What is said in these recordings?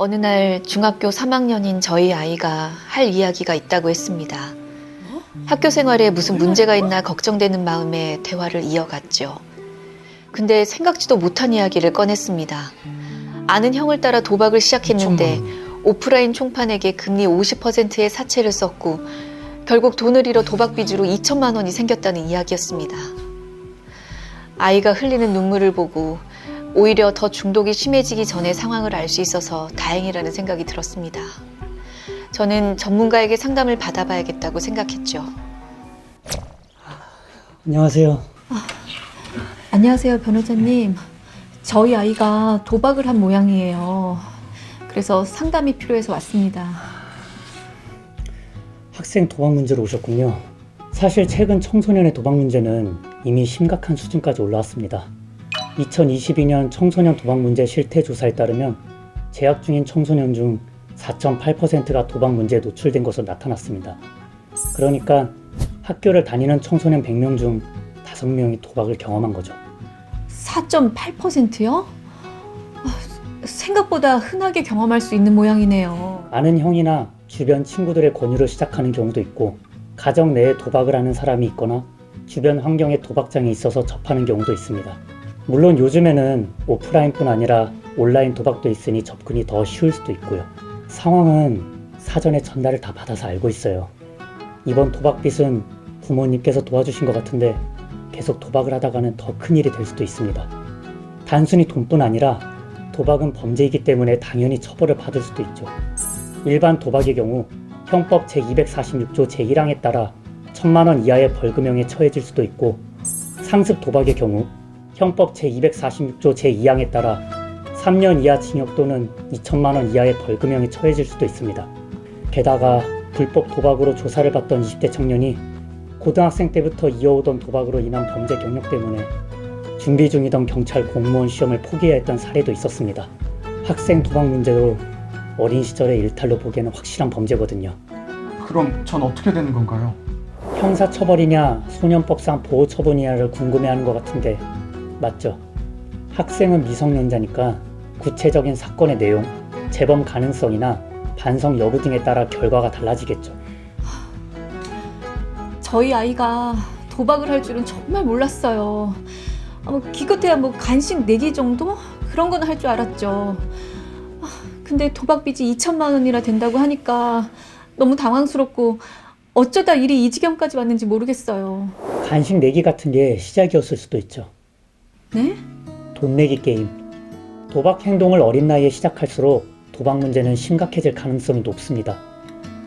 어느 날 중학교 3학년인 저희 아이가 할 이야기가 있다고 했습니다. 학교 생활에 무슨 문제가 있나 걱정되는 마음에 대화를 이어갔죠. 근데 생각지도 못한 이야기를 꺼냈습니다. 아는 형을 따라 도박을 시작했는데 오프라인 총판에게 금리 50%의 사채를 썼고 결국 돈을 잃어 도박 빚으로 2천만 원이 생겼다는 이야기였습니다. 아이가 흘리는 눈물을 보고 오히려 더 중독이 심해지기 전에 상황을 알 수 있어서 다행이라는 생각이 들었습니다. 저는 전문가에게 상담을 받아봐야겠다고 생각했죠. 안녕하세요. 안녕하세요, 변호사님. 저희 아이가 도박을 한 모양이에요. 그래서 상담이 필요해서 왔습니다. 학생 도박 문제로 오셨군요. 사실 최근 청소년의 도박 문제는 이미 심각한 수준까지 올라왔습니다. 2022년 청소년 도박 문제 실태 조사에 따르면 재학 중인 청소년 중 4.8%가 도박 문제에 노출된 것으로 나타났습니다. 그러니까 학교를 다니는 청소년 100명 중 5명이 도박을 경험한 거죠. 4.8%요? 생각보다 흔하게 경험할 수 있는 모양이네요. 아는 형이나 주변 친구들의 권유로 시작하는 경우도 있고, 가정 내에 도박을 하는 사람이 있거나 주변 환경에 도박장이 있어서 접하는 경우도 있습니다. 물론 요즘에는 오프라인뿐 아니라 온라인 도박도 있으니 접근이 더 쉬울 수도 있고요. 상황은 사전에 전달을 다 받아서 알고 있어요. 이번 도박빚은 부모님께서 도와주신 것 같은데 계속 도박을 하다가는 더 큰일이 될 수도 있습니다. 단순히 돈뿐 아니라 도박은 범죄이기 때문에 당연히 처벌을 받을 수도 있죠. 일반 도박의 경우 형법 제246조 제1항에 따라 1,000만 원 이하의 벌금형에 처해질 수도 있고, 상습 도박의 경우 형법 제246조 제2항에 따라 3년 이하 징역 또는 2천만 원 이하의 벌금형에 처해질 수도 있습니다. 게다가 불법 도박으로 조사를 받던 20대 청년이 고등학생 때부터 이어오던 도박으로 인한 범죄 경력 때문에 준비 중이던 경찰 공무원 시험을 포기해야 했던 사례도 있었습니다. 학생 도박 문제로 어린 시절의 일탈로 보기에는 확실한 범죄거든요. 그럼 전 어떻게 되는 건가요? 형사처벌이냐 소년법상 보호처분이냐를 궁금해하는 것 같은데 맞죠? 학생은 미성년자니까 구체적인 사건의 내용, 재범 가능성이나 반성 여부 등에 따라 결과가 달라지겠죠. 저희 아이가 도박을 할 줄은 정말 몰랐어요. 기껏해야 간식 내기 정도? 그런 건 할 줄 알았죠. 근데 도박 빚이 2천만 원이나 된다고 하니까 너무 당황스럽고 어쩌다 일이 이 지경까지 왔는지 모르겠어요. 간식 내기 같은 게 시작이었을 수도 있죠. 네? 돈 내기 게임. 도박 행동을 어린 나이에 시작할수록 도박 문제는 심각해질 가능성이 높습니다.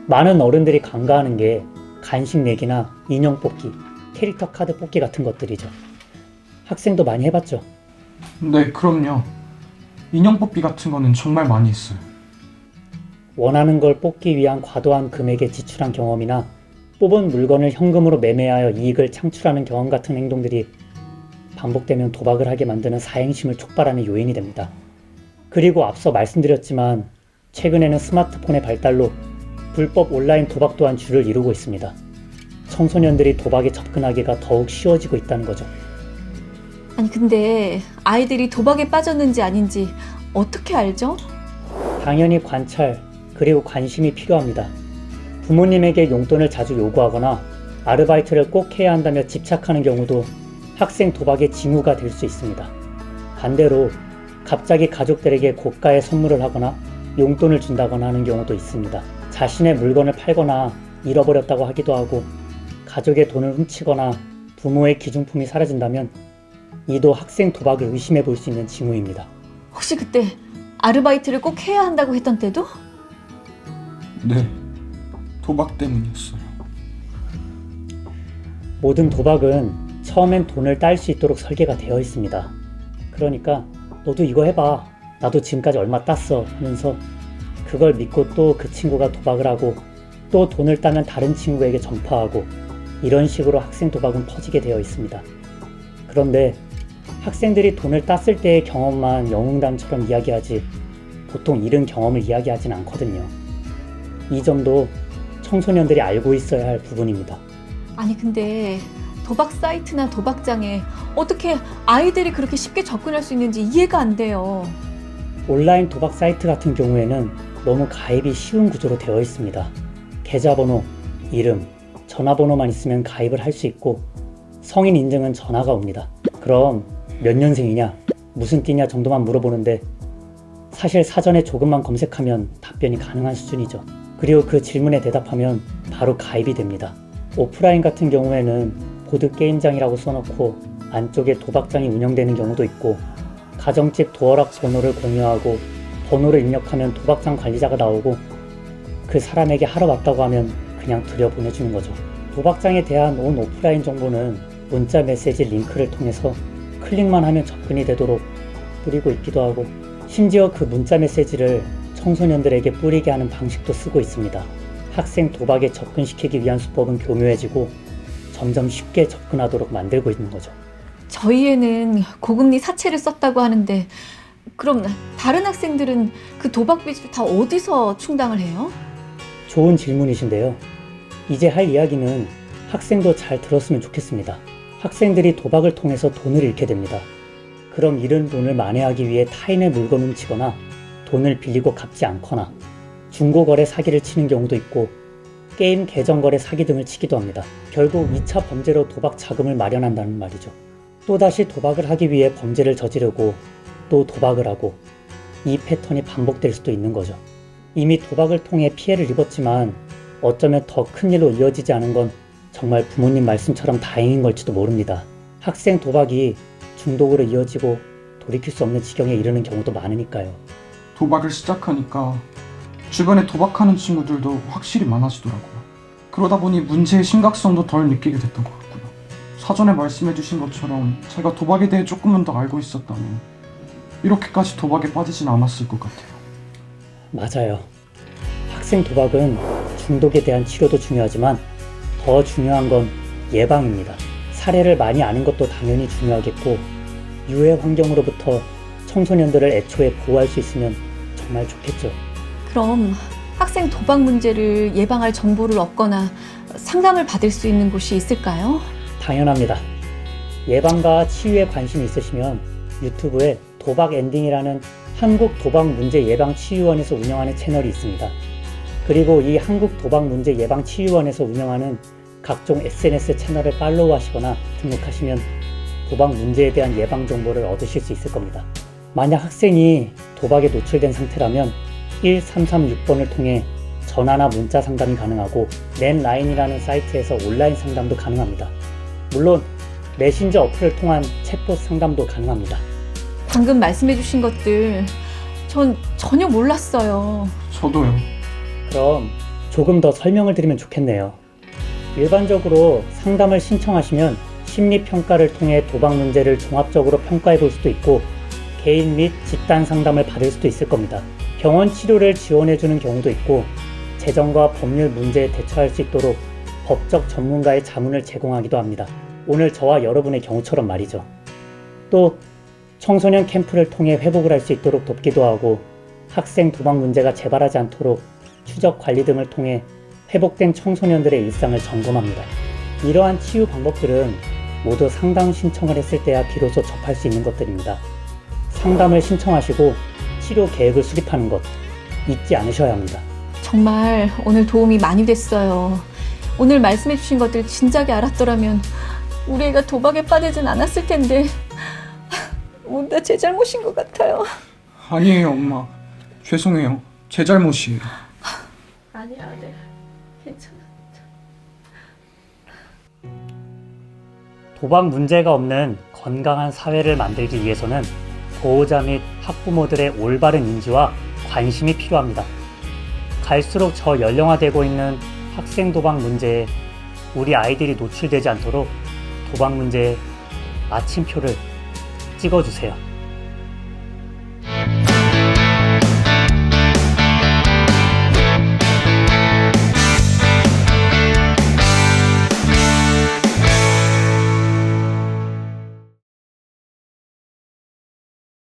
많은 어른들이 간과하는 게 간식 내기나 인형 뽑기, 캐릭터 카드 뽑기 같은 것들이죠. 학생도 많이 해봤죠? 네, 그럼요. 인형 뽑기 같은 거는 정말 많이 했어요. 원하는 걸 뽑기 위한 과도한 금액에 지출한 경험이나 뽑은 물건을 현금으로 매매하여 이익을 창출하는 경험 같은 행동들이 반복되면 도박을 하게 만드는 사행심을 촉발하는 요인이 됩니다. 그리고 앞서 말씀드렸지만 최근에는 스마트폰의 발달로 불법 온라인 도박 또한 주를 이루고 있습니다. 청소년들이 도박에 접근하기가 더욱 쉬워지고 있다는 거죠. 아니 근데 아이들이 도박에 빠졌는지 아닌지 어떻게 알죠? 당연히 관찰, 그리고 관심이 필요합니다. 부모님에게 용돈을 자주 요구하거나 아르바이트를 꼭 해야 한다며 집착하는 경우도 학생 도박의 징후가 될 수 있습니다. 반대로 갑자기 가족들에게 고가의 선물을 하거나 용돈을 준다거나 하는 경우도 있습니다. 자신의 물건을 팔거나 잃어버렸다고 하기도 하고, 가족의 돈을 훔치거나 부모의 기중품이 사라진다면 이도 학생 도박을 의심해 볼 수 있는 징후입니다. 혹시 그때 아르바이트를 꼭 해야 한다고 했던 때도? 네, 도박 때문이었어요. 모든 도박은 처음엔 돈을 딸 수 있도록 설계가 되어 있습니다. 그러니까 너도 이거 해봐, 나도 지금까지 얼마 땄어 하면서 그걸 믿고 또 그 친구가 도박을 하고 또 돈을 따면 다른 친구에게 전파하고, 이런 식으로 학생 도박은 퍼지게 되어 있습니다. 그런데 학생들이 돈을 땄을 때의 경험만 영웅담처럼 이야기하지 보통 잃은 경험을 이야기하진 않거든요. 이 점도 청소년들이 알고 있어야 할 부분입니다. 아니 근데 도박 사이트나 도박장에 어떻게 아이들이 그렇게 쉽게 접근할 수 있는지 이해가 안 돼요. 온라인 도박 사이트 같은 경우에는 너무 가입이 쉬운 구조로 되어 있습니다. 계좌번호, 이름, 전화번호만 있으면 가입을 할 수 있고 성인 인증은 전화가 옵니다. 그럼 몇 년생이냐, 무슨 띠냐 정도만 물어보는데 사실 사전에 조금만 검색하면 답변이 가능한 수준이죠. 그리고 그 질문에 대답하면 바로 가입이 됩니다. 오프라인 같은 경우에는 보드게임장이라고 써놓고 안쪽에 도박장이 운영되는 경우도 있고 가정집 도어락 번호를 공유하고 번호를 입력하면 도박장 관리자가 나오고 그 사람에게 하러 왔다고 하면 그냥 들여보내주는 거죠. 도박장에 대한 온 오프라인 정보는 문자 메시지 링크를 통해서 클릭만 하면 접근이 되도록 뿌리고 있기도 하고 심지어 그 문자 메시지를 청소년들에게 뿌리게 하는 방식도 쓰고 있습니다. 학생 도박에 접근시키기 위한 수법은 교묘해지고 점점 쉽게 접근하도록 만들고 있는 거죠. 저희 애는 고금리 사채를 썼다고 하는데 그럼 다른 학생들은 그 도박 빚을 다 어디서 충당을 해요? 좋은 질문이신데요. 이제 할 이야기는 학생도 잘 들었으면 좋겠습니다. 학생들이 도박을 통해서 돈을 잃게 됩니다. 그럼 잃은 돈을 만회하기 위해 타인의 물건을 훔치거나 돈을 빌리고 갚지 않거나 중고거래 사기를 치는 경우도 있고 게임 계정거래 사기 등을 치기도 합니다. 결국 2차 범죄로 도박 자금을 마련한다는 말이죠. 또다시 도박을 하기 위해 범죄를 저지르고 또 도박을 하고 이 패턴이 반복될 수도 있는 거죠. 이미 도박을 통해 피해를 입었지만 어쩌면 더 큰 일로 이어지지 않은 건 정말 부모님 말씀처럼 다행인 걸지도 모릅니다. 학생 도박이 중독으로 이어지고 돌이킬 수 없는 지경에 이르는 경우도 많으니까요. 도박을 시작하니까 주변에 도박하는 친구들도 확실히 많아지더라고요. 그러다 보니 문제의 심각성도 덜 느끼게 됐던 것 같고요. 사전에 말씀해주신 것처럼 제가 도박에 대해 조금만 더 알고 있었다면 이렇게까지 도박에 빠지진 않았을 것 같아요. 맞아요. 학생 도박은 중독에 대한 치료도 중요하지만 더 중요한 건 예방입니다. 사례를 많이 아는 것도 당연히 중요하겠고 유해 환경으로부터 청소년들을 애초에 보호할 수 있으면 정말 좋겠죠. 그럼 학생 도박 문제를 예방할 정보를 얻거나 상담을 받을 수 있는 곳이 있을까요? 당연합니다. 예방과 치유에 관심이 있으시면 유튜브에 도박 엔딩이라는 한국 도박 문제 예방 치유원에서 운영하는 채널이 있습니다. 그리고 이 한국 도박 문제 예방 치유원에서 운영하는 각종 SNS 채널을 팔로우하시거나 등록하시면 도박 문제에 대한 예방 정보를 얻으실 수 있을 겁니다. 만약 학생이 도박에 노출된 상태라면 1336번을 통해 전화나 문자 상담이 가능하고 넷라인이라는 사이트에서 온라인 상담도 가능합니다. 물론 메신저 어플을 통한 챗봇 상담도 가능합니다. 방금 말씀해주신 것들 전 전혀 몰랐어요. 저도요. 그럼 조금 더 설명을 드리면 좋겠네요. 일반적으로 상담을 신청하시면 심리평가를 통해 도박 문제를 종합적으로 평가해 볼 수도 있고 개인 및 집단 상담을 받을 수도 있을 겁니다. 병원 치료를 지원해 주는 경우도 있고 재정과 법률 문제에 대처할 수 있도록 법적 전문가의 자문을 제공하기도 합니다. 오늘 저와 여러분의 경우처럼 말이죠. 또 청소년 캠프를 통해 회복을 할 수 있도록 돕기도 하고 학생 도박 문제가 재발하지 않도록 추적 관리 등을 통해 회복된 청소년들의 일상을 점검합니다. 이러한 치유 방법들은 모두 상담 신청을 했을 때야 비로소 접할 수 있는 것들입니다. 상담을 신청하시고 치료 계획을 수립하는 것 잊지 않으셔야 합니다. 정말 오늘 도움이 많이 됐어요. 오늘 말씀해주신 것들 진작에 알았더라면 우리 애가 도박에 빠지진 않았을 텐데 뭔가 제 잘못인 것 같아요. 아니에요, 엄마. 죄송해요. 제 잘못이에요. 아니야, 네. 괜찮아. 도박 문제가 없는 건강한 사회를 만들기 위해서는 보호자 및 학부모들의 올바른 인지와 관심이 필요합니다. 갈수록 저연령화되고 있는 학생 도박 문제에 우리 아이들이 노출되지 않도록 도박 문제에 마침표를 찍어주세요.